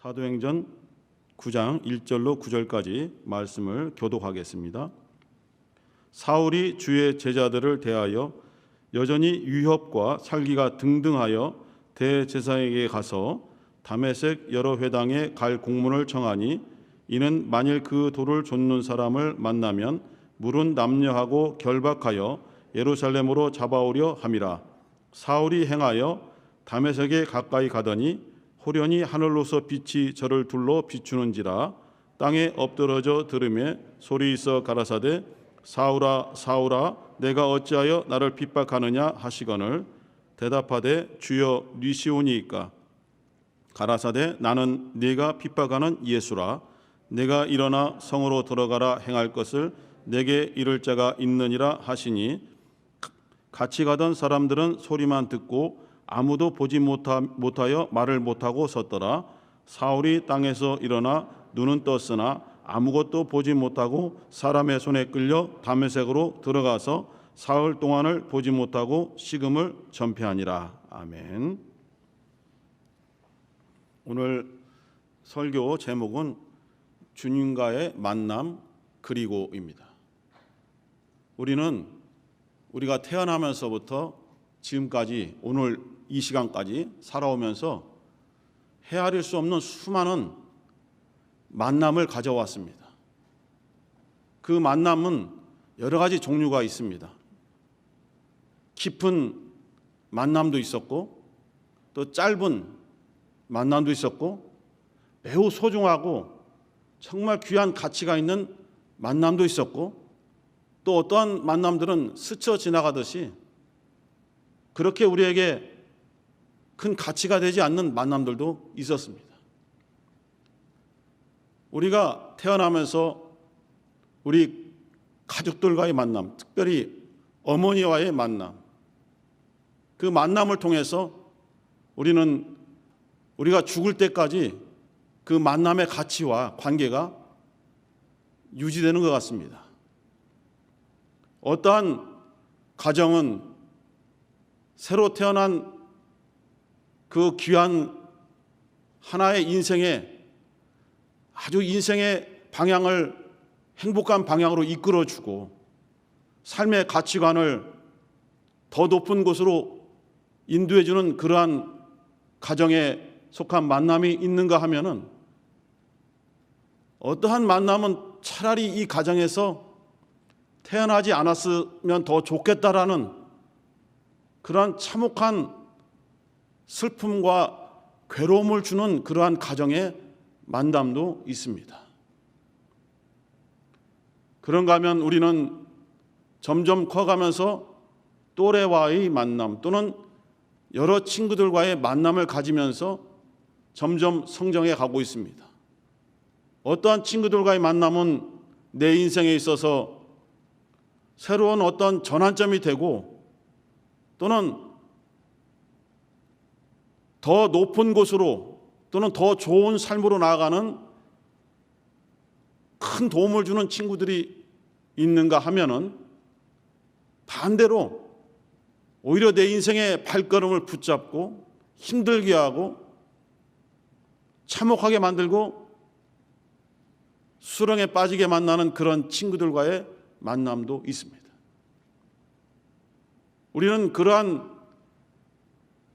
사도행전 9장 1절로 9절까지 말씀을 교독하겠습니다. 사울이 주의 제자들을 대하여 여전히 위협과 살기가 등등하여 대제사장에게 가서 다메섹 여러 회당에 갈 공문을 청하니, 이는 만일 그 돌을 좇는 사람을 만나면 물은 남녀하고 결박하여 예루살렘으로 잡아오려 함이라. 사울이 행하여 다메섹에 가까이 가더니 호련히 하늘로서 빛이 저를 둘러 비추는지라. 땅에 엎드러져 들으매 소리 있어 가라사대, 사울아 사울아 내가 어찌하여 나를 핍박하느냐 하시거늘, 대답하되 주여 니시오니이까. 가라사대 나는 네가 핍박하는 예수라. 내가 일어나 성으로 들어가라 행할 것을 내게 이를 자가 있느니라 하시니, 같이 가던 사람들은 소리만 듣고 아무도 보지 못하여 말을 못하고 섰더라. 사울이 땅에서 일어나 눈은 떴으나 아무것도 보지 못하고 사람의 손에 끌려 다메섹으로 들어가서 사흘 동안을 보지 못하고 식음을 전폐하니라. 아멘. 오늘 설교 제목은 주님과의 만남 그리고입니다. 우리가 태어나면서부터 지금까지 오늘 이 시간까지 살아오면서 헤아릴 수 없는 수많은 만남을 가져왔습니다. 그 만남은 여러 가지 종류가 있습니다. 깊은 만남도 있었고, 또 짧은 만남도 있었고, 매우 소중하고 정말 귀한 가치가 있는 만남도 있었고, 또 어떠한 만남들은 스쳐 지나가듯이 그렇게 우리에게 큰 가치가 되지 않는 만남들도 있었습니다. 우리가 태어나면서 우리 가족들과의 만남, 특별히 어머니와의 만남, 그 만남을 통해서 우리가 죽을 때까지 그 만남의 가치와 관계가 유지되는 것 같습니다. 어떠한 가정은 새로 태어난 그 귀한 하나의 인생의 방향을 행복한 방향으로 이끌어주고 삶의 가치관을 더 높은 곳으로 인도해주는 그러한 가정에 속한 만남이 있는가 하면은, 어떠한 만남은 차라리 이 가정에서 태어나지 않았으면 더 좋겠다라는 그러한 참혹한 슬픔과 괴로움을 주는 그러한 가정의 만남도 있습니다. 그런가 하면 우리는 점점 커가면서 또래와의 만남 또는 여러 친구들과의 만남을 가지면서 점점 성장해 가고 있습니다. 어떠한 친구들과의 만남은 내 인생에 있어서 새로운 어떤 전환점이 되고, 또는 더 높은 곳으로 또는 더 좋은 삶으로 나아가는 큰 도움을 주는 친구들이 있는가 하면은, 반대로 오히려 내 인생의 발걸음을 붙잡고 힘들게 하고 참혹하게 만들고 수렁에 빠지게 만나는 그런 친구들과의 만남도 있습니다. 우리는 그러한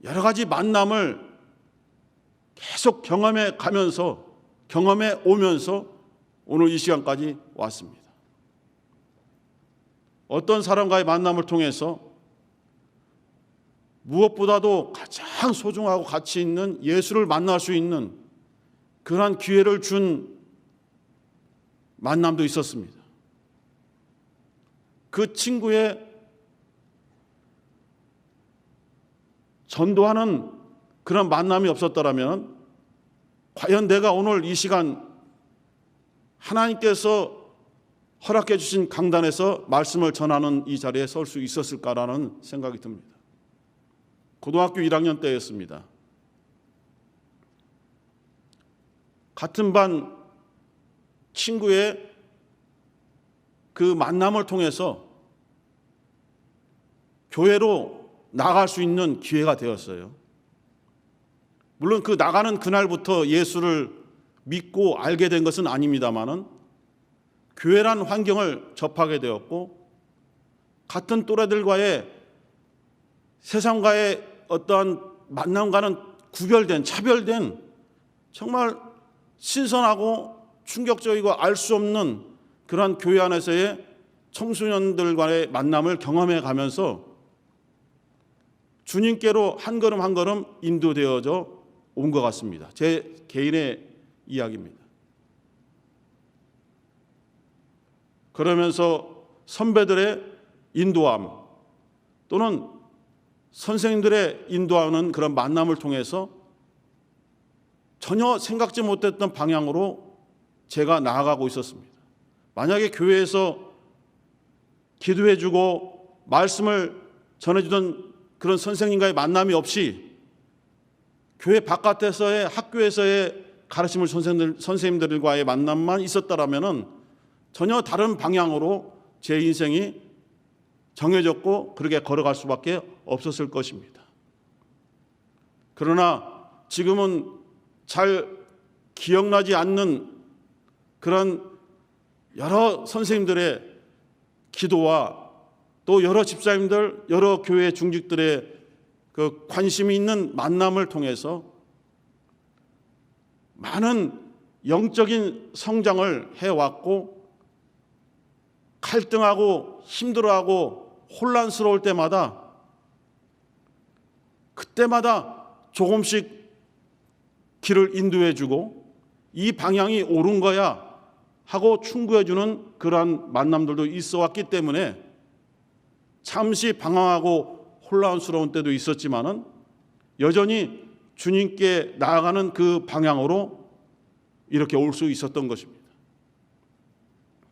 여러 가지 만남을 계속 경험해 오면서 오늘 이 시간까지 왔습니다. 어떤 사람과의 만남을 통해서 무엇보다도 가장 소중하고 가치 있는 예수를 만날 수 있는 그러한 기회를 준 만남도 있었습니다. 그 친구의 전도하는 그런 만남이 없었더라면, 과연 내가 오늘 이 시간 하나님께서 허락해 주신 강단에서 말씀을 전하는 이 자리에 설 수 있었을까라는 생각이 듭니다. 고등학교 1학년 때였습니다. 같은 반 친구의 그 만남을 통해서 교회로 나갈 수 있는 기회가 되었어요. 물론 그 나가는 그날부터 예수를 믿고 알게 된 것은 아닙니다마는 교회란 환경을 접하게 되었고 같은 또래들과의 세상과의 어떠한 만남과는 구별된 차별된 정말 신선하고 충격적이고 알 수 없는 그러한 교회 안에서의 청소년들과의 만남을 경험해 가면서 주님께로 한 걸음 한 걸음 인도되어져 온 것 같습니다. 제 개인의 이야기입니다. 그러면서 선배들의 인도함 또는 선생님들의 인도하는 그런 만남을 통해서 전혀 생각지 못했던 방향으로 제가 나아가고 있었습니다. 만약에 교회에서 기도해주고 말씀을 전해주던 그런 선생님과의 만남이 없이 교회 바깥에서의 학교에서의 가르침을 선생님들과의 만남만 있었다라면은 전혀 다른 방향으로 제 인생이 정해졌고 그렇게 걸어갈 수밖에 없었을 것입니다. 그러나 지금은 잘 기억나지 않는 그런 여러 선생님들의 기도와 또 여러 집사님들, 여러 교회 중직들의 그 관심이 있는 만남을 통해서 많은 영적인 성장을 해왔고 갈등하고 힘들어하고 혼란스러울 때마다 그때마다 조금씩 길을 인도해주고 이 방향이 옳은 거야 하고 충고해주는 그러한 만남들도 있어 왔기 때문에 잠시 방황하고 혼란스러운 때도 있었지만은 여전히 주님께 나아가는 그 방향으로 이렇게 올 수 있었던 것입니다.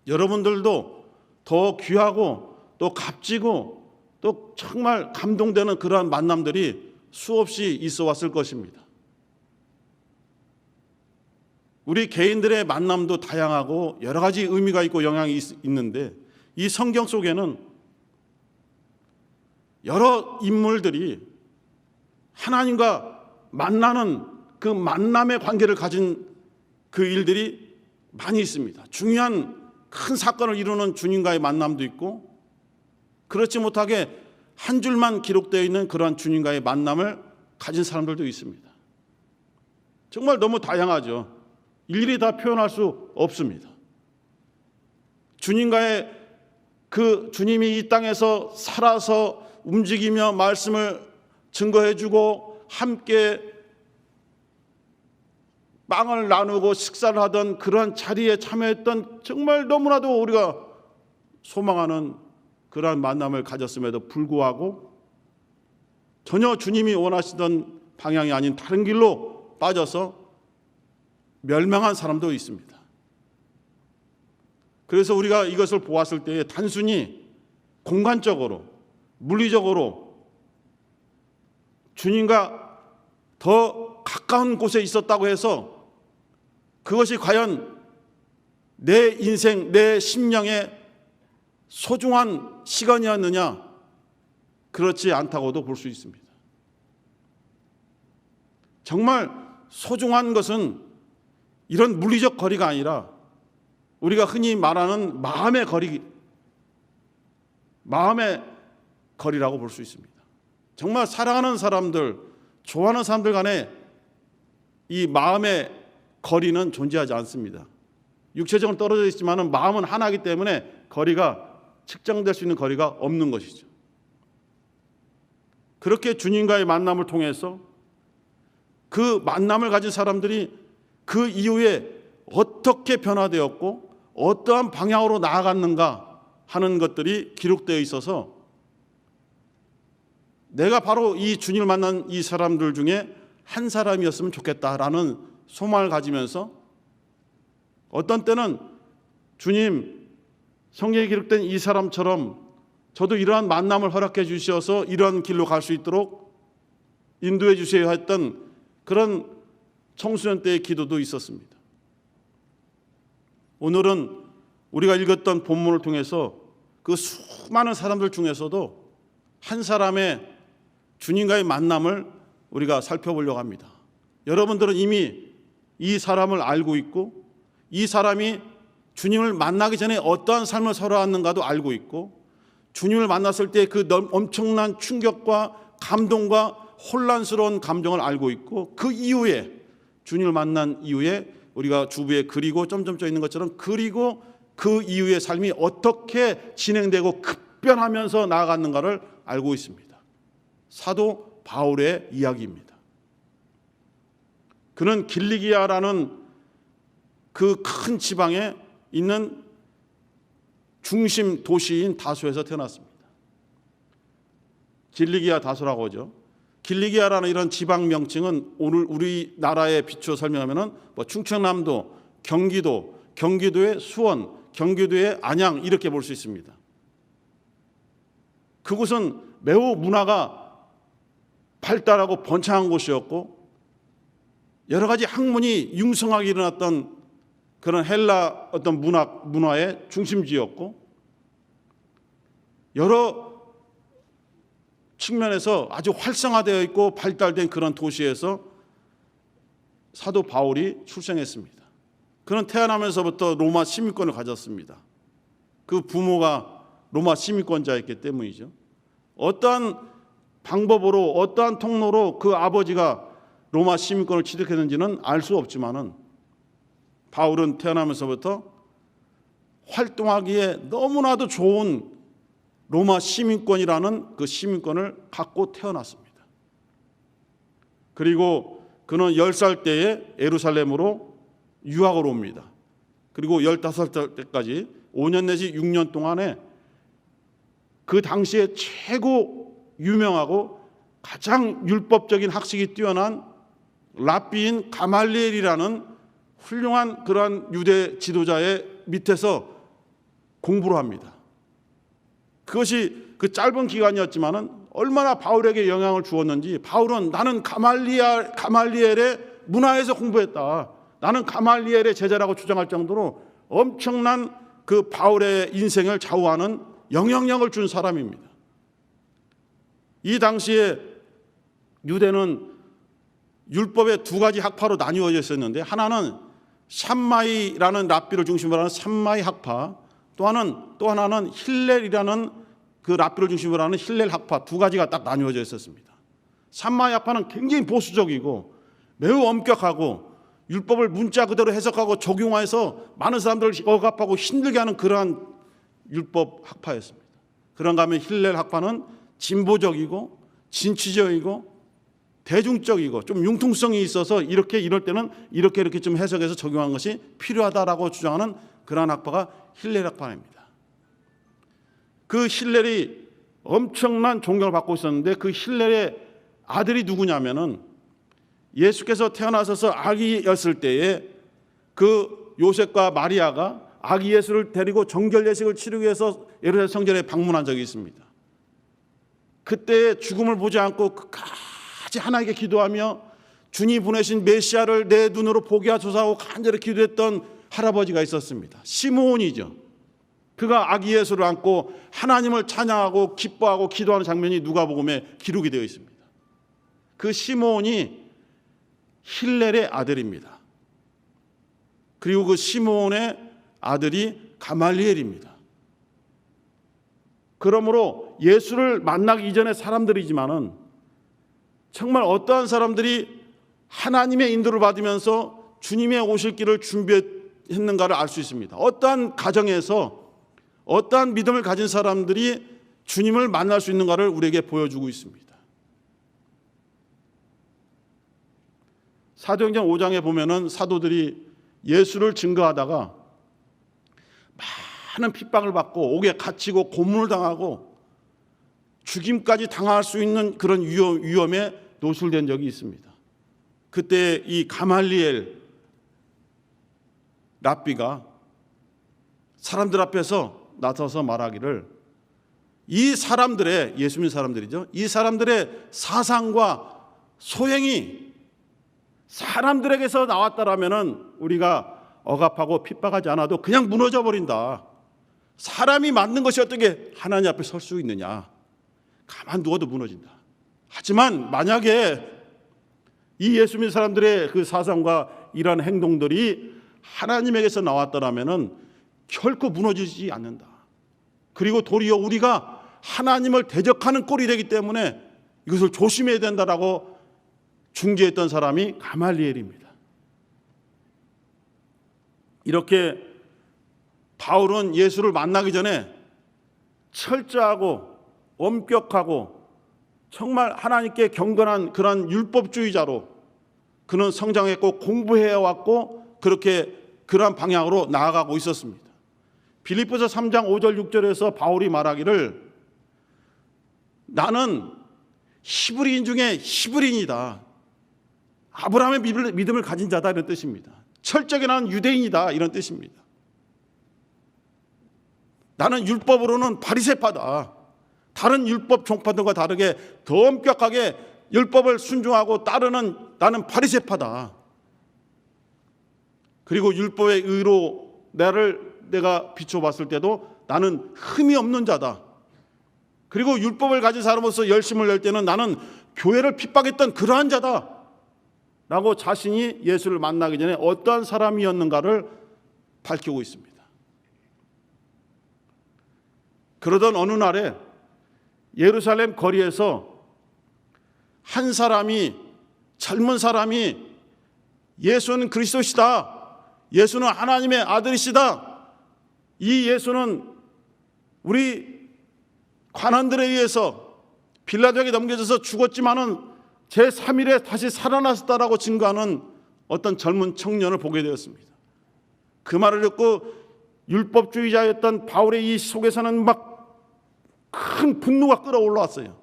여러분들도 더 귀하고 또 값지고 또 정말 감동되는 그러한 만남들이 수없이 있어 왔을 것입니다. 우리 개인들의 만남도 다양하고 여러 가지 의미가 있고 영향이 있는데 이 성경 속에는 여러 인물들이 하나님과 만나는 그 만남의 관계를 가진 그 일들이 많이 있습니다. 중요한 큰 사건을 이루는 주님과의 만남도 있고 그렇지 못하게 한 줄만 기록되어 있는 그러한 주님과의 만남을 가진 사람들도 있습니다. 정말 너무 다양하죠. 일일이 다 표현할 수 없습니다. 주님과의 그 주님이 이 땅에서 살아서 움직이며 말씀을 증거해주고 함께 빵을 나누고 식사를 하던 그러한 자리에 참여했던 정말 너무나도 우리가 소망하는 그러한 만남을 가졌음에도 불구하고 전혀 주님이 원하시던 방향이 아닌 다른 길로 빠져서 멸망한 사람도 있습니다. 그래서 우리가 이것을 보았을 때 단순히 공간적으로 물리적으로 주님과 더 가까운 곳에 있었다고 해서 그것이 과연 내 인생, 내 심령의 소중한 시간이었느냐? 그렇지 않다고도 볼 수 있습니다. 정말 소중한 것은 이런 물리적 거리가 아니라 우리가 흔히 말하는 마음의 거리라고 볼 수 있습니다. 정말 사랑하는 사람들, 좋아하는 사람들 간에 이 마음의 거리는 존재하지 않습니다. 육체적으로 떨어져 있지만 마음은 하나이기 때문에 거리가 측정될 수 있는 거리가 없는 것이죠. 그렇게 주님과의 만남을 통해서 그 만남을 가진 사람들이 그 이후에 어떻게 변화되었고 어떠한 방향으로 나아갔는가 하는 것들이 기록되어 있어서 내가 바로 이 주님을 만난 이 사람들 중에 한 사람이었으면 좋겠다라는 소망을 가지면서 어떤 때는 주님 성경에 기록된 이 사람처럼 저도 이러한 만남을 허락해 주셔서 이러한 길로 갈 수 있도록 인도해 주세요 했던 그런 청소년 때의 기도도 있었습니다. 오늘은 우리가 읽었던 본문을 통해서 그 수많은 사람들 중에서도 한 사람의 주님과의 만남을 우리가 살펴보려고 합니다. 여러분들은 이미 이 사람을 알고 있고 이 사람이 주님을 만나기 전에 어떠한 삶을 살아왔는가도 알고 있고 주님을 만났을 때 그 엄청난 충격과 감동과 혼란스러운 감정을 알고 있고 그 이후에 주님을 만난 이후에 우리가 주부에 그리고 점점 써 있는 것처럼 그리고 그 이후의 삶이 어떻게 진행되고 급변하면서 나아갔는가를 알고 있습니다. 사도 바울의 이야기입니다. 그는 길리기아라는 그 큰 지방에 있는 중심 도시인 다소에서 태어났습니다. 길리기아 다소라고 하죠. 길리기아라는 이런 지방 명칭은 오늘 우리나라에 비추어 설명하면은 충청남도, 경기도, 경기도의 수원, 경기도의 안양 이렇게 볼 수 있습니다. 그곳은 매우 문화가 발달하고 번창한 곳이었고 여러 가지 학문이 융성하게 일어났던 그런 헬라 어떤 문화의 중심지였고 여러 측면에서 아주 활성화되어 있고 발달된 그런 도시에서 사도 바울이 출생했습니다. 그는 태어나면서부터 로마 시민권을 가졌습니다. 그 부모가 로마 시민권자였기 때문이죠. 어떠한 방법으로 어떠한 통로로 그 아버지가 로마 시민권을 취득했는지는 알 수 없지만은 바울은 태어나면서부터 활동하기에 너무나도 좋은 로마 시민권이라는 그 시민권을 갖고 태어났습니다. 그리고 그는 10살 때에 예루살렘으로 유학을 옵니다. 그리고 15살 때까지 5년 내지 6년 동안에 그 당시에 최고 유명하고 가장 율법적인 학식이 뛰어난 랍비인 가말리엘이라는 훌륭한 그러한 유대 지도자의 밑에서 공부를 합니다. 그것이 그 짧은 기간이었지만은 얼마나 바울에게 영향을 주었는지 바울은 나는 가말리엘의 문화에서 공부했다. 나는 가말리엘의 제자라고 주장할 정도로 엄청난 그 바울의 인생을 좌우하는 영향력을 준 사람입니다. 이 당시에 유대는 율법의 두 가지 학파로 나뉘어져 있었는데 하나는 샴마이라는 랍비를 중심으로 하는 샴마이 학파, 또 하나는 힐렐이라는 그 랍비를 중심으로 하는 힐렐 학파 두 가지가 딱 나뉘어져 있었습니다. 샴마이 학파는 굉장히 보수적이고 매우 엄격하고 율법을 문자 그대로 해석하고 적용해서 많은 사람들을 억압하고 힘들게 하는 그러한 율법 학파였습니다. 그런가 하면 힐렐 학파는 진보적이고 진취적이고 대중적이고 좀 융통성이 있어서 이럴 때는 이렇게 좀 해석해서 적용한 것이 필요하다라고 주장하는 그러한 학파가 힐렐 학파입니다. 그 힐렐이 엄청난 존경을 받고 있었는데 그 힐렐의 아들이 누구냐면은 예수께서 태어나셔서 아기였을 때에 그 요셉과 마리아가 아기 예수를 데리고 정결 예식을 치르기 위해서 예루살렘 성전에 방문한 적이 있습니다. 그때 죽음을 보지 않고 끝까지 하나님께 기도하며 주님 보내신 메시아를 내 눈으로 보게 하소서하고 간절히 기도했던 할아버지가 있었습니다. 시므온이죠. 그가 아기 예수를 안고 하나님을 찬양하고 기뻐하고 기도하는 장면이 누가복음에 기록이 되어 있습니다. 그 시므온이 힐렐의 아들입니다. 그리고 그 시므온의 아들이 가말리엘입니다. 그러므로 예수를 만나기 이전의 사람들이지만은 정말 어떠한 사람들이 하나님의 인도를 받으면서 주님의 오실 길을 준비했는가를 알 수 있습니다. 어떠한 가정에서 어떠한 믿음을 가진 사람들이 주님을 만날 수 있는가를 우리에게 보여주고 있습니다. 사도행전 5장에 보면은 사도들이 예수를 증거하다가 많은 핍박을 받고 옥에 갇히고 고문을 당하고 죽임까지 당할 수 있는 그런 위험에 노출된 적이 있습니다. 그때 이 가말리엘 랍비가 사람들 앞에서 나서서 말하기를 이 사람들의 예수 믿는 사람들이죠. 이 사람들의 사상과 소행이 사람들에게서 나왔다라면은 우리가 억압하고 핍박하지 않아도 그냥 무너져 버린다. 사람이 만든 것이 어떻게 하나님 앞에 설 수 있느냐? 가만 누워도 무너진다. 하지만 만약에 이 예수 믿는 사람들의 그 사상과 이러한 행동들이 하나님에게서 나왔더라면 결코 무너지지 않는다. 그리고 도리어 우리가 하나님을 대적하는 꼴이 되기 때문에 이것을 조심해야 된다라고 중재했던 사람이 가말리엘입니다. 이렇게 바울은 예수를 만나기 전에 철저하고 엄격하고 정말 하나님께 경건한 그런 율법주의자로 그는 성장했고 공부해왔고 그렇게 그러한 방향으로 나아가고 있었습니다. 빌립보서 3장 5절 6절에서 바울이 말하기를 나는 히브리인 중에 히브리인이다. 아브라함의 믿음을 가진 자다 이런 뜻입니다. 철저하게 나는 유대인이다 이런 뜻입니다. 나는 율법으로는 바리새파다. 다른 율법 종파들과 다르게 더 엄격하게 율법을 순종하고 따르는 나는 바리새파다. 그리고 율법의 의로 내가 비춰봤을 때도 나는 흠이 없는 자다. 그리고 율법을 가진 사람으로서 열심을 낼 때는 나는 교회를 핍박했던 그러한 자다 라고 자신이 예수를 만나기 전에 어떠한 사람이었는가를 밝히고 있습니다. 그러던 어느 날에 예루살렘 거리에서 한 사람이, 젊은 사람이 예수는 그리스도시다, 예수는 하나님의 아들이시다, 이 예수는 우리 관원들에 의해서 빌라도에게 넘겨져서 죽었지만은 제3일에 다시 살아났다라고 증거하는 어떤 젊은 청년을 보게 되었습니다. 그 말을 듣고 율법주의자였던 바울의 이 속에서는 막 큰 분노가 끌어올라왔어요.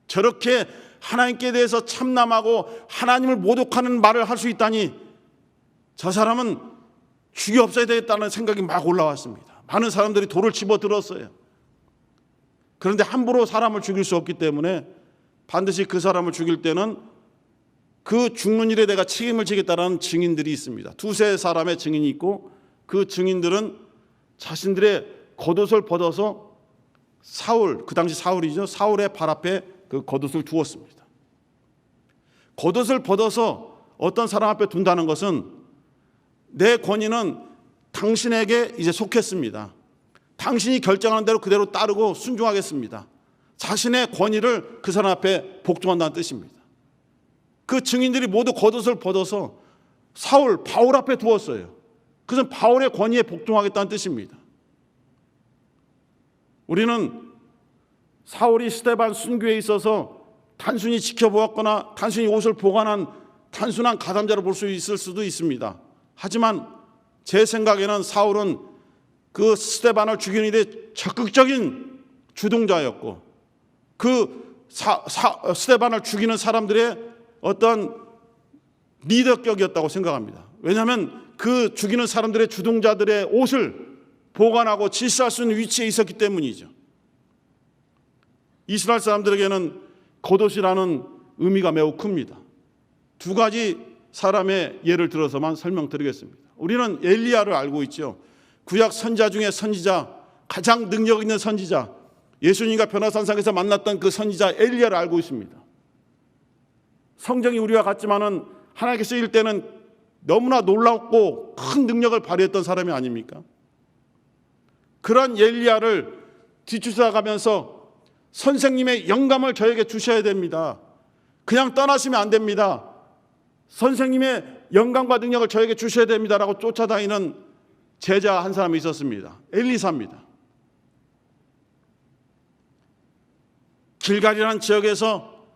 저렇게 하나님께 대해서 참남하고 하나님을 모독하는 말을 할 수 있다니 저 사람은 죽여 없애야 되겠다는 생각이 막 올라왔습니다. 많은 사람들이 돌을 집어들었어요. 그런데 함부로 사람을 죽일 수 없기 때문에 반드시 그 사람을 죽일 때는 그 죽는 일에 내가 책임을 지겠다는 증인들이 있습니다. 두세 사람의 증인이 있고 그 증인들은 자신들의 겉옷을 벗어서 그 당시 사울이죠. 사울의 발 앞에 그 겉옷을 두었습니다. 겉옷을 벗어서 어떤 사람 앞에 둔다는 것은 내 권위는 당신에게 이제 속했습니다. 당신이 결정하는 대로 그대로 따르고 순종하겠습니다. 자신의 권위를 그 사람 앞에 복종한다는 뜻입니다. 그 증인들이 모두 겉옷을 벗어서 바울 앞에 두었어요. 그것은 바울의 권위에 복종하겠다는 뜻입니다. 우리는 사울이 스데반 순교에 있어서 단순히 지켜보았거나 단순히 옷을 보관한 단순한 가담자로 볼 수 있을 수도 있습니다. 하지만 제 생각에는 사울은 그 스데반을 죽이는 일에 적극적인 주동자였고 그 스데반을 죽이는 사람들의 어떤 리더격이었다고 생각합니다. 왜냐하면 그 죽이는 사람들의 주동자들의 옷을 보관하고 질서할 수 있는 위치에 있었기 때문이죠. 이스라엘 사람들에게는 겉옷이라는 의미가 매우 큽니다. 두 가지 사람의 예를 들어서만 설명드리겠습니다. 우리는 엘리야를 알고 있죠. 구약 선지자 중에 선지자, 가장 능력 있는 선지자, 예수님과 변화산상에서 만났던 그 선지자 엘리야를 알고 있습니다. 성정이 우리와 같지만은 하나님께 쓰일 때는 너무나 놀랍고 큰 능력을 발휘했던 사람이 아닙니까? 그런 엘리야를 뒤쫓아가면서 선생님의 영감을 저에게 주셔야 됩니다. 그냥 떠나시면 안 됩니다. 선생님의 영감과 능력을 저에게 주셔야 됩니다라고 쫓아다니는 제자 한 사람이 있었습니다. 엘리사입니다. 길갈이라는 지역에서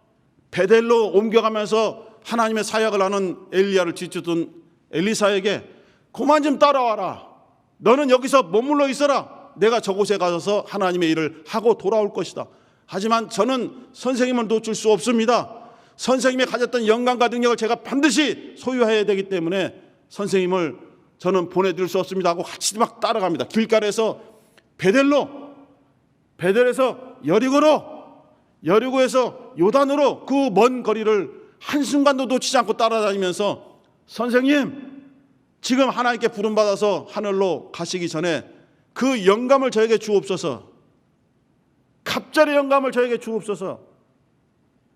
베델로 옮겨가면서 하나님의 사역을 하는 엘리야를 뒤쫓던 엘리사에게 그만 좀 따라와라. 너는 여기서 머물러 있어라. 내가 저곳에 가서 하나님의 일을 하고 돌아올 것이다. 하지만 저는 선생님을 놓칠 수 없습니다. 선생님이 가졌던 영광과 능력을 제가 반드시 소유해야 되기 때문에 선생님을 저는 보내드릴 수 없습니다 하고 같이 막 따라갑니다. 길가에서 베델에서 여리고에서 요단으로 그 먼 거리를 한순간도 놓치지 않고 따라다니면서 선생님, 지금 하나님께 부름받아서 하늘로 가시기 전에 그 영감을 저에게 주옵소서, 갑자기 영감을 저에게 주옵소서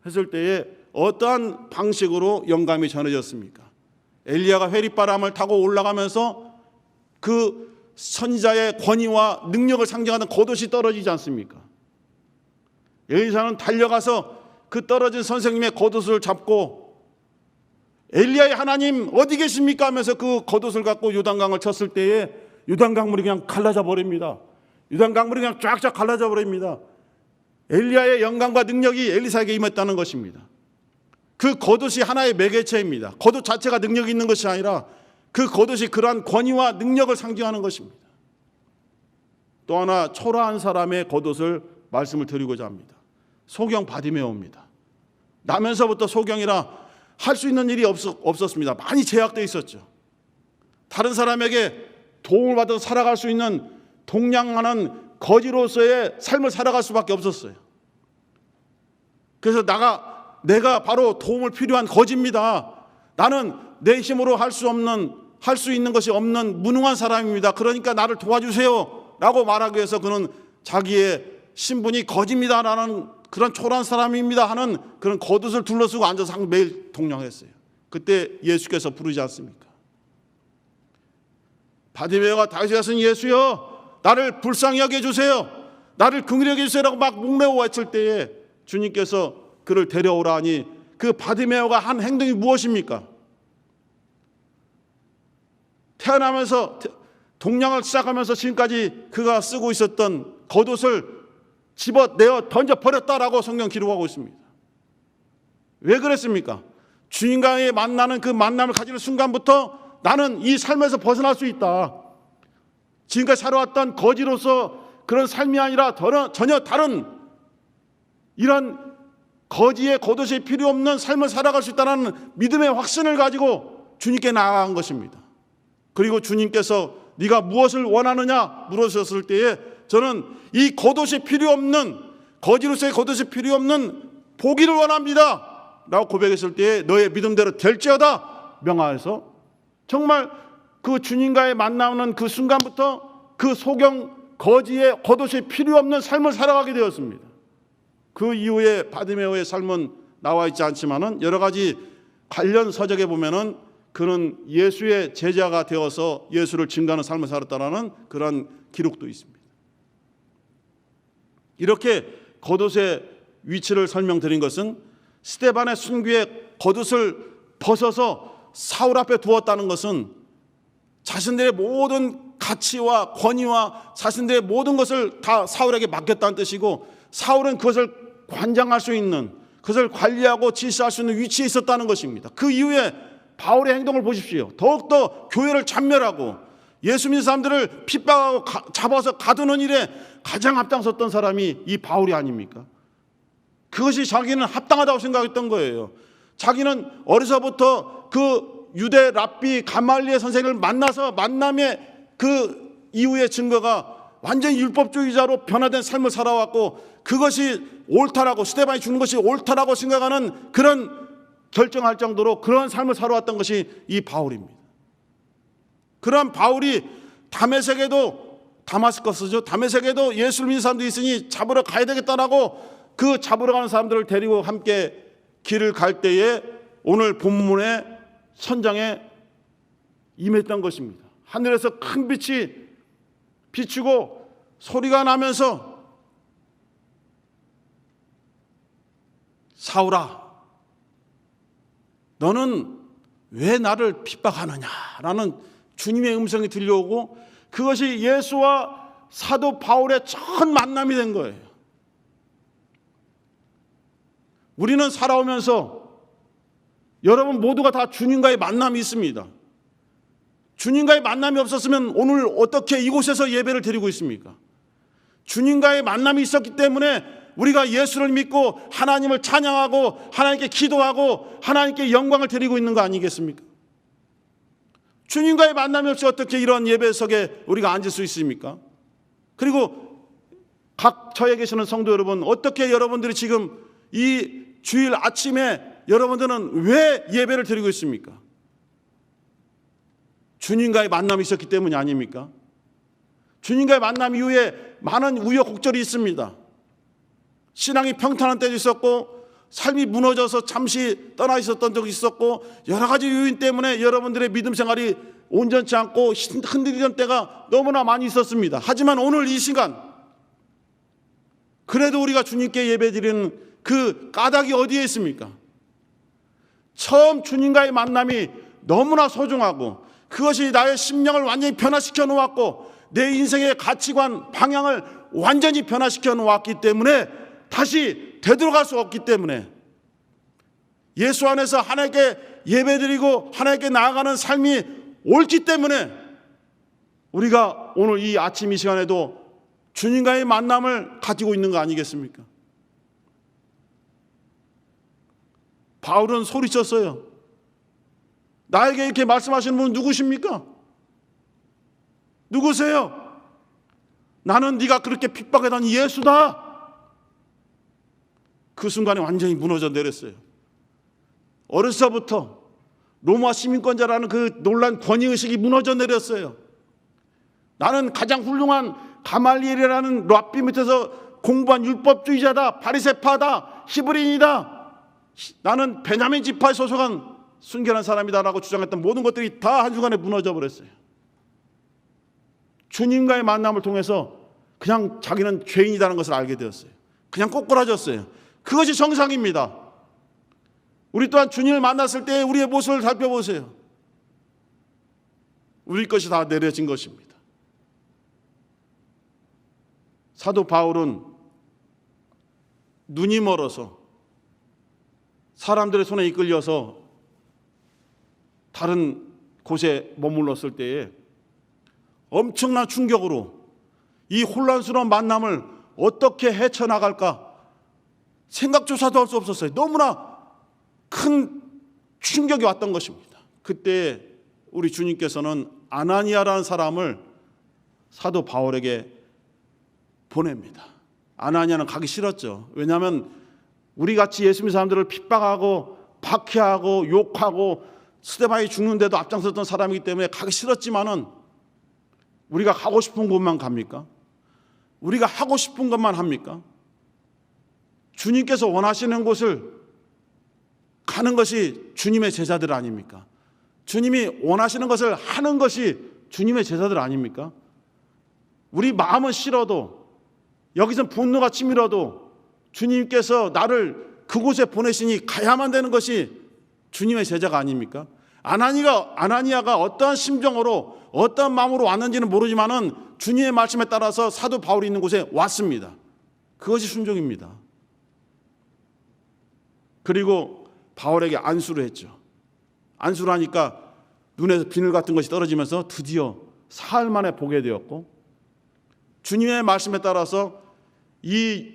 했을 때에 어떠한 방식으로 영감이 전해졌습니까? 엘리야가 회리바람을 타고 올라가면서 그 선지자의 권위와 능력을 상징하는 겉옷이 떨어지지 않습니까? 엘리사는 달려가서 그 떨어진 선생님의 겉옷을 잡고 엘리야의 하나님 어디 계십니까? 하면서 그 겉옷을 갖고 요단강을 쳤을 때에 요단강물이 그냥 갈라져 버립니다. 요단강물이 그냥 쫙쫙 갈라져 버립니다. 엘리야의 영광과 능력이 엘리사에게 임했다는 것입니다. 그 겉옷이 하나의 매개체입니다. 겉옷 자체가 능력이 있는 것이 아니라 그 겉옷이 그러한 권위와 능력을 상징하는 것입니다. 또 하나 초라한 사람의 겉옷을 말씀을 드리고자 합니다. 소경 바디메오입니다. 나면서부터 소경이라 할 수 있는 일이 없었습니다. 많이 제약되어 있었죠. 다른 사람에게 도움을 받아서 살아갈 수 있는 동량하는 거지로서의 삶을 살아갈 수밖에 없었어요. 그래서 내가 바로 도움을 필요한 거지입니다. 나는 내 힘으로 할 수 있는 것이 없는 무능한 사람입니다. 그러니까 나를 도와주세요 라고 말하기 위해서 그는 자기의 신분이 거지입니다라는 그런 초라한 사람입니다 하는 그런 겉옷을 둘러쓰고 앉아서 매일 동냥했어요. 그때 예수께서 부르지 않습니까? 바디메오가 다윗이 가서 예수여 나를 불쌍히 여겨 주세요, 나를 긍휼히 여겨 주세요라고 막 목매어 외칠 때에 주님께서 그를 데려오라 하니 그 바디메오가 한 행동이 무엇입니까? 태어나면서 동냥을 시작하면서 지금까지 그가 쓰고 있었던 겉옷을 집어내어 던져버렸다라고 성경 기록하고 있습니다. 왜 그랬습니까? 주님과의 만나는 그 만남을 가지는 순간부터 나는 이 삶에서 벗어날 수 있다. 지금까지 살아왔던 거지로서 그런 삶이 아니라 전혀 다른 이런 거지의 겉옷이 필요 없는 삶을 살아갈 수 있다는 믿음의 확신을 가지고 주님께 나아간 것입니다. 그리고 주님께서 네가 무엇을 원하느냐 물으셨을 때에 저는 이 겉옷이 필요 없는 거지로서의 겉옷이 필요 없는 보기를 원합니다 라고 고백했을 때에 너의 믿음대로 될지어다 명하여서 정말 그 주님과의 만나는 그 순간부터 그 소경 거지의 겉옷이 필요 없는 삶을 살아가게 되었습니다. 그 이후에 바디메오의 삶은 나와 있지 않지만은 여러 가지 관련 서적에 보면은 그는 예수의 제자가 되어서 예수를 증거하는 삶을 살았다라는 그런 기록도 있습니다. 이렇게 겉옷의 위치를 설명드린 것은 스데반의 순교의 겉옷을 벗어서 사울 앞에 두었다는 것은 자신들의 모든 가치와 권위와 자신들의 모든 것을 다 사울에게 맡겼다는 뜻이고 사울은 그것을 관장할 수 있는 그것을 관리하고 지시할 수 있는 위치에 있었다는 것입니다. 그 이후에 바울의 행동을 보십시오. 더욱더 교회를 찬멸하고 예수 믿는 사람들을 핍박하고 잡아서 가두는 일에 가장 앞장섰던 사람이 이 바울이 아닙니까? 그것이 자기는 합당하다고 생각했던 거예요. 자기는 어려서부터 그 유대 랍비 가말리엘 선생을 만나서 만남의 그 이후의 증거가 완전히 율법주의자로 변화된 삶을 살아왔고 그것이 옳다라고 스데반이 주는 것이 옳다라고 생각하는 그런 결정할 정도로 그런 삶을 살아왔던 것이 이 바울입니다. 그런 바울이 다메섹에도 예수를 믿는 사람들이 있으니 잡으러 가야 되겠다라고 그 잡으러 가는 사람들을 데리고 함께 길을 갈 때에 오늘 본문의 선장에 임했던 것입니다. 하늘에서 큰 빛이 비추고 소리가 나면서 사울아 너는 왜 나를 핍박하느냐라는 주님의 음성이 들려오고 그것이 예수와 사도 바울의 첫 만남이 된 거예요. 우리는 살아오면서 여러분 모두가 다 주님과의 만남이 있습니다. 주님과의 만남이 없었으면 오늘 어떻게 이곳에서 예배를 드리고 있습니까? 주님과의 만남이 있었기 때문에 우리가 예수를 믿고 하나님을 찬양하고 하나님께 기도하고 하나님께 영광을 드리고 있는 거 아니겠습니까? 주님과의 만남이 없이 어떻게 이런 예배석에 우리가 앉을 수 있습니까? 그리고 각 처에 계시는 성도 여러분, 어떻게 여러분들이 지금 이 주일 아침에 여러분들은 왜 예배를 드리고 있습니까? 주님과의 만남이 있었기 때문이 아닙니까? 주님과의 만남 이후에 많은 우여곡절이 있습니다. 신앙이 평탄한 때도 있었고 삶이 무너져서 잠시 떠나 있었던 적이 있었고 여러 가지 요인 때문에 여러분들의 믿음 생활이 온전치 않고 흔들리던 때가 너무나 많이 있었습니다. 하지만 오늘 이 시간 그래도 우리가 주님께 예배드리는 그 까닭이 어디에 있습니까? 처음 주님과의 만남이 너무나 소중하고 그것이 나의 심령을 완전히 변화시켜 놓았고 내 인생의 가치관, 방향을 완전히 변화시켜 놓았기 때문에 다시 되돌아갈 수 없기 때문에 예수 안에서 하나님께 예배드리고 하나님께 나아가는 삶이 옳기 때문에 우리가 오늘 이 아침 이 시간에도 주님과의 만남을 가지고 있는 거 아니겠습니까? 바울은 소리쳤어요. 나에게 이렇게 말씀하시는 분은 누구십니까? 누구세요? 나는 네가 그렇게 핍박하던 예수다. 그 순간에 완전히 무너져 내렸어요. 어려서부터 로마 시민권자라는 그 놀란 권위의식이 무너져 내렸어요. 나는 가장 훌륭한 가말리엘이라는 랍비 밑에서 공부한 율법주의자다, 바리새파다, 히브리인이다. 나는 베냐민 지파에 소속한 순결한 사람이다라고 주장했던 모든 것들이 다 한순간에 무너져 버렸어요. 주님과의 만남을 통해서 그냥 자기는 죄인이라는 것을 알게 되었어요. 그냥 꼬꾸라졌어요. 그것이 정상입니다. 우리 또한 주님을 만났을 때 우리의 모습을 살펴보세요. 우리 것이 다 내려진 것입니다. 사도 바울은 눈이 멀어서 사람들의 손에 이끌려서 다른 곳에 머물렀을 때에 엄청난 충격으로 이 혼란스러운 만남을 어떻게 헤쳐나갈까 생각조차도 할 수 없었어요. 너무나 큰 충격이 왔던 것입니다. 그때 우리 주님께서는 아나니아라는 사람을 사도 바울에게 보냅니다. 아나니아는 가기 싫었죠. 왜냐하면 우리같이 예수 믿는 사람들을 핍박하고 박해하고 욕하고 스데반이 죽는데도 앞장섰던 사람이기 때문에 가기 싫었지만은 우리가 가고 싶은 곳만 갑니까? 우리가 하고 싶은 것만 합니까? 주님께서 원하시는 곳을 가는 것이 주님의 제자들 아닙니까? 주님이 원하시는 것을 하는 것이 주님의 제자들 아닙니까? 우리 마음은 싫어도 여기서 분노가 치밀어도 주님께서 나를 그곳에 보내시니 가야만 되는 것이 주님의 제자가 아닙니까? 아나니아가 어떠한 심정으로 어떠한 마음으로 왔는지는 모르지만은 주님의 말씀에 따라서 사도 바울이 있는 곳에 왔습니다. 그것이 순종입니다. 그리고 바울에게 안수를 했죠. 안수를 하니까 눈에서 비늘 같은 것이 떨어지면서 드디어 사흘 만에 보게 되었고 주님의 말씀에 따라서 이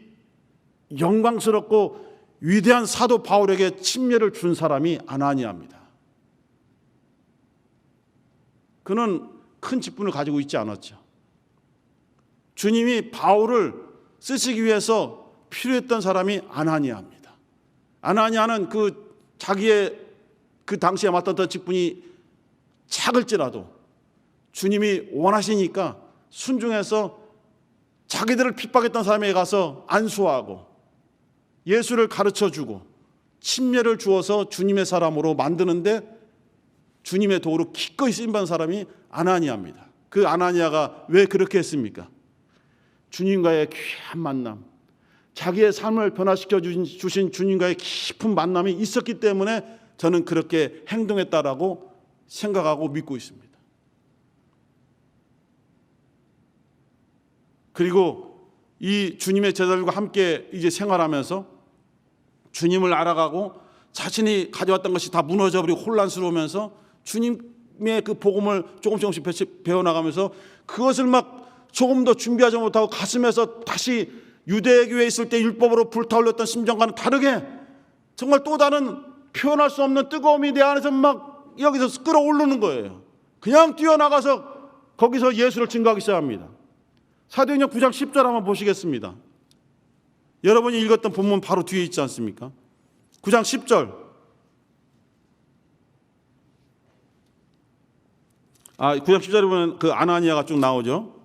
영광스럽고 위대한 사도 바울에게 침례를 준 사람이 아나니아입니다. 그는 큰 직분을 가지고 있지 않았죠. 주님이 바울을 쓰시기 위해서 필요했던 사람이 아나니아입니다. 아나니아는 자기의 그 당시에 맡았던 직분이 작을지라도 주님이 원하시니까 순종해서 자기들을 핍박했던 사람에게 가서 안수하고 예수를 가르쳐주고 침례를 주어서 주님의 사람으로 만드는데 주님의 도구로 기꺼이 쓰임받은 사람이 아나니아입니다. 그 아나니아가 왜 그렇게 했습니까? 주님과의 귀한 만남, 자기의 삶을 변화시켜 주신 주님과의 깊은 만남이 있었기 때문에 저는 그렇게 행동했다라고 생각하고 믿고 있습니다. 그리고 이 주님의 제자들과 함께 이제 생활하면서 주님을 알아가고 자신이 가져왔던 것이 다 무너져버리고 혼란스러우면서 주님의 그 복음을 조금씩 배워나가면서 그것을 막 조금 더 준비하지 못하고 가슴에서 다시 유대교회에 있을 때 율법으로 불타올렸던 심정과는 다르게 정말 또 다른 표현할 수 없는 뜨거움이 내 안에서 막 여기서 끌어오르는 거예요. 그냥 뛰어나가서 거기서 예수를 증거하기 시작합니다. 사도행전 9장 10절 한번 보시겠습니다. 여러분이 읽었던 본문 바로 뒤에 있지 않습니까? 9장 10절. 9장 10절에 보면 그 아나니아가 쭉 나오죠.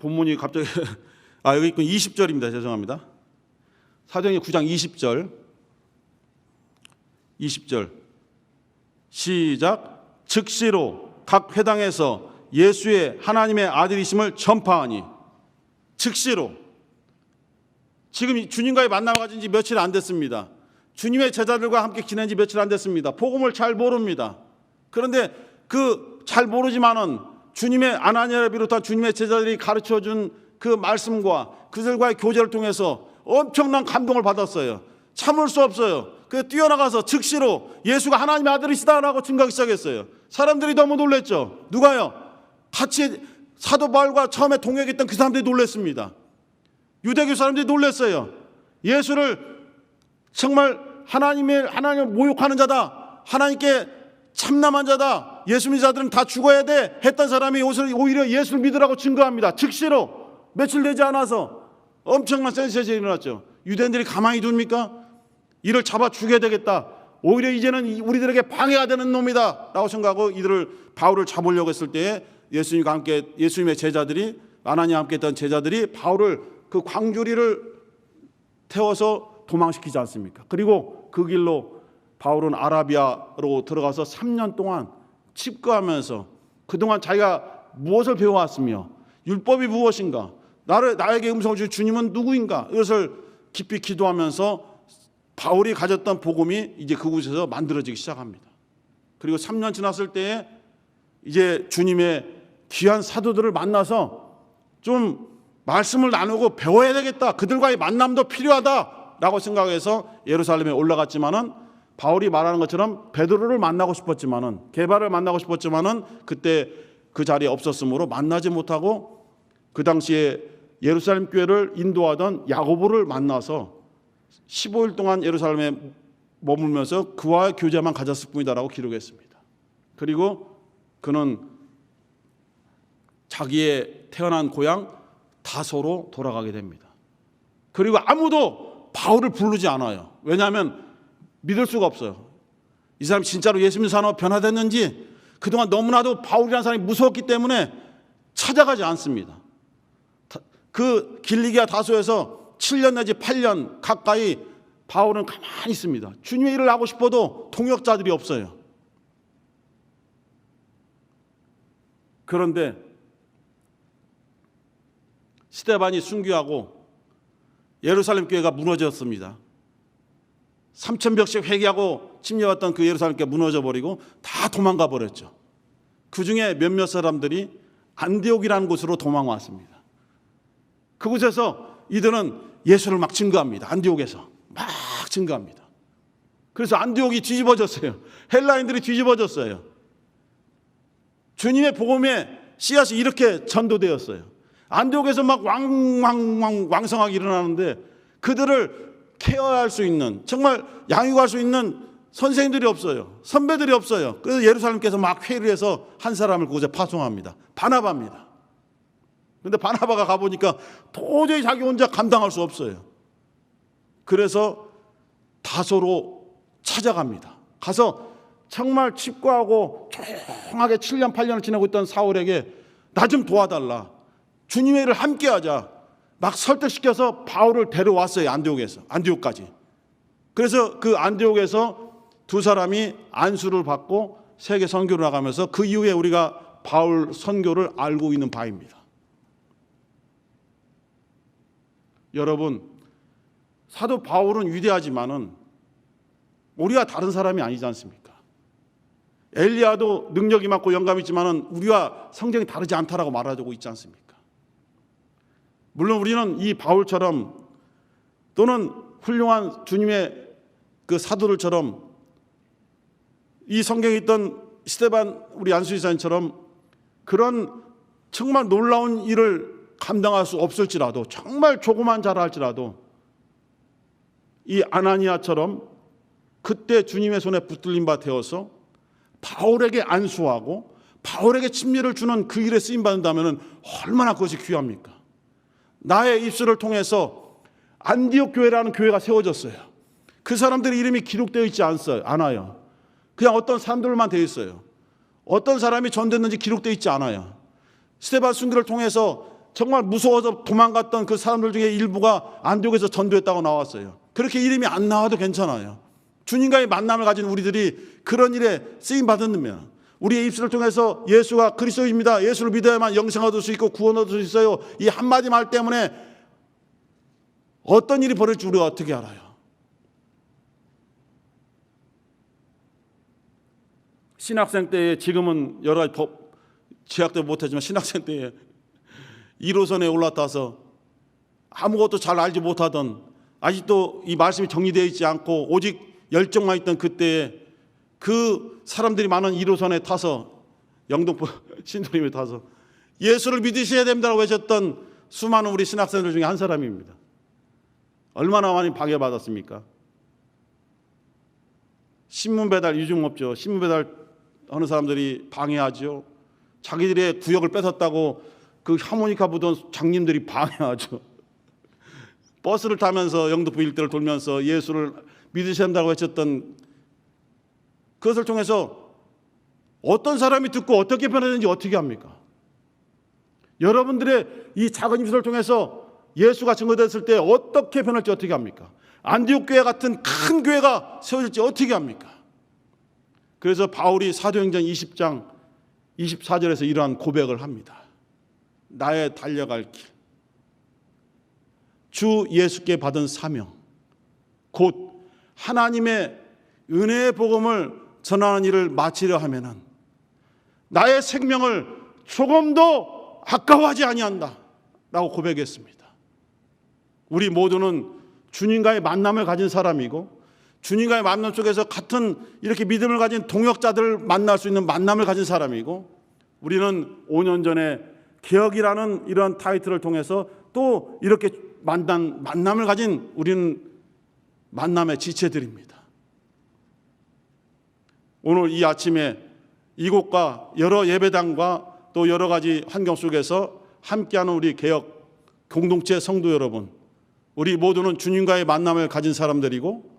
본문이 갑자기 여기 있군. 20절입니다. 죄송합니다. 사도행전 9장 20절 시작. 즉시로 각 회당에서 예수의 하나님의 아들이심을 전파하니. 즉시로. 지금 주님과의 만남을 가진 지 며칠 안 됐습니다. 주님의 제자들과 함께 지낸 지 며칠 안 됐습니다. 복음을 잘 모릅니다. 그런데 그 잘 모르지만은 주님의 아나니아를 비롯한 주님의 제자들이 가르쳐준 그 말씀과 그들과의 교제를 통해서 엄청난 감동을 받았어요. 참을 수 없어요. 그래서 뛰어나가서 즉시로 예수가 하나님의 아들이시다라고 증거하기 시작했어요. 사람들이 너무 놀랐죠. 누가요? 같이 사도 바울과 처음에 동역했던 그 사람들이 놀랐습니다. 유대교 사람들이 놀랐어요. 예수를 정말 하나님을 모욕하는 자다, 하나님께 참남한 자다, 예수 믿는 자들은 다 죽어야 돼 했던 사람이 오히려 예수를 믿으라고 증거합니다. 즉시로. 며칠 되지 않아서 엄청난 센세이션이 일어났죠. 유대인들이 가만히 둡니까? 이를 잡아 죽여야 되겠다, 오히려 이제는 우리들에게 방해가 되는 놈이다 라고 생각하고 바울을 잡으려고 했을 때에 예수님의 제자들이, 아나니아와 함께 했던 제자들이 바울을 그 광주리를 태워서 도망시키지 않습니까? 그리고 그 길로 바울은 아라비아로 들어가서 3년 동안 칩거하면서 그동안 자기가 무엇을 배워왔으며 율법이 무엇인가, 나에게 음성을 주신 주님은 누구인가, 이것을 깊이 기도하면서 바울이 가졌던 복음이 이제 그곳에서 만들어지기 시작합니다. 그리고 3년 지났을 때에 이제 주님의 귀한 사도들을 만나서 좀 말씀을 나누고 배워야 되겠다, 그들과의 만남도 필요하다라고 생각해서 예루살렘에 올라갔지만은, 바울이 말하는 것처럼 베드로를 만나고 싶었지만은, 게바를 만나고 싶었지만은 그때 그 자리에 없었으므로 만나지 못하고 그 당시에 예루살렘 교회를 인도하던 야고보를 만나서 15일 동안 예루살렘에 머물면서 그와의 교제만 가졌을 뿐이다라고 기록했습니다. 그리고 그는 자기의 태어난 고향 다소로 돌아가게 됩니다. 그리고 아무도 바울을 부르지 않아요. 왜냐하면 믿을 수가 없어요. 이 사람이 진짜로 예수 믿는 사람으로 변화됐는지, 그동안 너무나도 바울이라는 사람이 무서웠기 때문에 찾아가지 않습니다. 그 길리기아 다소에서 7년 내지 8년 가까이 바울은 가만히 있습니다. 주님의 일을 하고 싶어도 동역자들이 없어요. 그런데 스데반이 순교하고 예루살렘 교회가 무너졌습니다. 3,000벽씩 회개하고 침략했던 그 예루살렘 교회가 무너져버리고 다 도망가 버렸죠. 그 중에 몇몇 사람들이 안디옥이라는 곳으로 도망왔습니다. 그곳에서 이들은 예수를 막 증거합니다. 안디옥에서 막 증거합니다. 그래서 안디옥이 뒤집어졌어요. 헬라인들이 뒤집어졌어요. 주님의 복음의 씨앗이 이렇게 전도되었어요. 안디옥에서 막 왕성하게 일어나는데 그들을 케어할 수 있는, 정말 양육할 수 있는 선생님들이 없어요. 선배들이 없어요. 그래서 예루살렘께서 막 회의를 해서 한 사람을 그곳에 파송합니다. 바나바입니다. 그런데 바나바가 가보니까 도저히 자기 혼자 감당할 수 없어요. 그래서 다소로 찾아갑니다. 가서 정말 칩과하고 조용하게 7년 8년을 지내고 있던 사울에게 나 좀 도와달라, 주님의 일을 함께 하자, 막 설득시켜서 바울을 데려왔어요. 안디옥까지. 그래서 그 안디옥에서 두 사람이 안수를 받고 세계 선교를 나가면서 그 이후에 우리가 바울 선교를 알고 있는 바입니다. 여러분, 사도 바울은 위대하지만은 우리와 다른 사람이 아니지 않습니까? 엘리야도 능력이 많고 영감이 있지만은 우리와 성정이 다르지 않다라고 말하고 있지 않습니까? 물론 우리는 이 바울처럼 또는 훌륭한 주님의 그 사도들처럼 이 성경에 있던 스데반 우리 안수이사님처럼 그런 정말 놀라운 일을 감당할 수 없을지라도, 정말 조그만 자라 할지라도 이 아나니아처럼 그때 주님의 손에 붙들린 바 되어서 바울에게 안수하고 바울에게 침례를 주는 그 일에 쓰임받는다면 얼마나 그것이 귀합니까? 나의 입술을 통해서 안디옥 교회라는 교회가 세워졌어요. 그 사람들의 이름이 기록되어 있지 않아요. 그냥 어떤 사람들만 되어 있어요. 어떤 사람이 전됐는지 기록되어 있지 않아요. 스데반 순교를 통해서 정말 무서워서 도망갔던 그 사람들 중에 일부가 안디옥에서 전도했다고 나왔어요. 그렇게 이름이 안 나와도 괜찮아요. 주님과의 만남을 가진 우리들이 그런 일에 쓰임 받으면 우리의 입술을 통해서 예수가 그리스도입니다, 예수를 믿어야만 영생 얻을 수 있고 구원 얻을 수 있어요, 이 한마디 말 때문에 어떤 일이 벌어질지 우리가 어떻게 알아요? 신학생 때에, 지금은 여러 가지 재학 때 못하지만 신학생 때에 1호선에 올라타서 아무것도 잘 알지 못하던, 아직도 이 말씀이 정리되어 있지 않고 오직 열정만 있던 그때에 그 사람들이 많은 1호선에 타서, 영등포 신도림에 타서 예수를 믿으셔야 됩니다라고 외쳤던 수많은 우리 신학생들 중에 한 사람입니다. 얼마나 많이 방해받았습니까? 신문 배달, 유중업죠. 신문 배달 하는 사람들이 방해하죠. 자기들의 구역을 뺏었다고 그 하모니카 부던 장님들이 방해하죠. 버스를 타면서 영등포 일대를 돌면서 예수를 믿으셔야 한다고 외쳤던 그것을 통해서 어떤 사람이 듣고 어떻게 변화되는지 어떻게 합니까? 여러분들의 이 작은 입술을 통해서 예수가 증거됐을 때 어떻게 변할지 어떻게 합니까? 안디옥 교회 같은 큰 교회가 세워질지 어떻게 합니까? 그래서 바울이 사도행전 20장 24절에서 이러한 고백을 합니다. 나의 달려갈 길, 주 예수께 받은 사명, 곧 하나님의 은혜의 복음을 전하는 일을 마치려 하면은 나의 생명을 조금도 아까워하지 아니한다 라고 고백했습니다. 우리 모두는 주님과의 만남을 가진 사람이고, 주님과의 만남 속에서 같은 이렇게 믿음을 가진 동역자들을 만날 수 있는 만남을 가진 사람이고, 우리는 5년 전에 개혁이라는 이런 타이틀을 통해서 또 이렇게 만남을 가진 우리는 만남의 지체들입니다. 오늘 이 아침에 이곳과 여러 예배당과 또 여러 가지 환경 속에서 함께하는 우리 개혁 공동체 성도 여러분, 우리 모두는 주님과의 만남을 가진 사람들이고,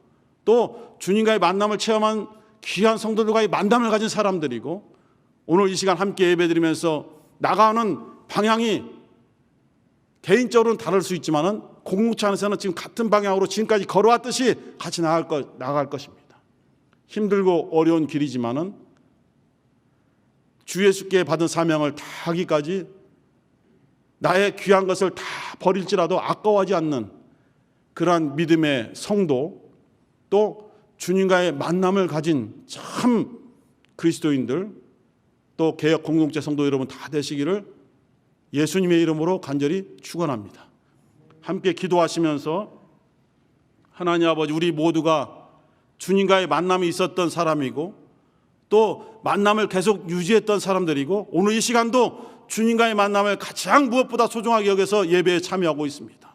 또 주님과의 만남을 체험한 귀한 성도들과의 만남을 가진 사람들이고, 오늘 이 시간 함께 예배드리면서 나가는 방향이 개인적으로는 다를 수 있지만은 공동체 안에서는 지금 같은 방향으로 지금까지 걸어왔듯이 같이 나아갈 것입니다. 힘들고 어려운 길이지만은 주 예수께 받은 사명을 다 하기까지 나의 귀한 것을 다 버릴지라도 아까워하지 않는 그러한 믿음의 성도, 또 주님과의 만남을 가진 참 그리스도인들, 또 개혁 공동체 성도 여러분 다 되시기를 예수님의 이름으로 간절히 축원합니다. 함께 기도하시면서 하나님 아버지, 우리 모두가 주님과의 만남이 있었던 사람이고 또 만남을 계속 유지했던 사람들이고, 오늘 이 시간도 주님과의 만남을 가장 무엇보다 소중하게 여겨서 예배에 참여하고 있습니다.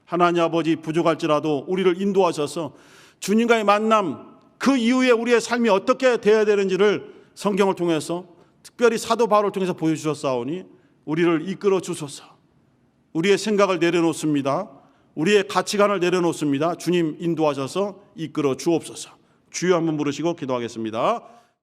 하나님 아버지, 부족할지라도 우리를 인도하셔서 주님과의 만남, 그 이후에 우리의 삶이 어떻게 되어야 되는지를 성경을 통해서 특별히 사도 바울을 통해서 보여주셨사오니 우리를 이끌어 주소서. 우리의 생각을 내려놓습니다. 우리의 가치관을 내려놓습니다. 주님 인도하셔서 이끌어 주옵소서. 주여 한번 부르시고 기도하겠습니다.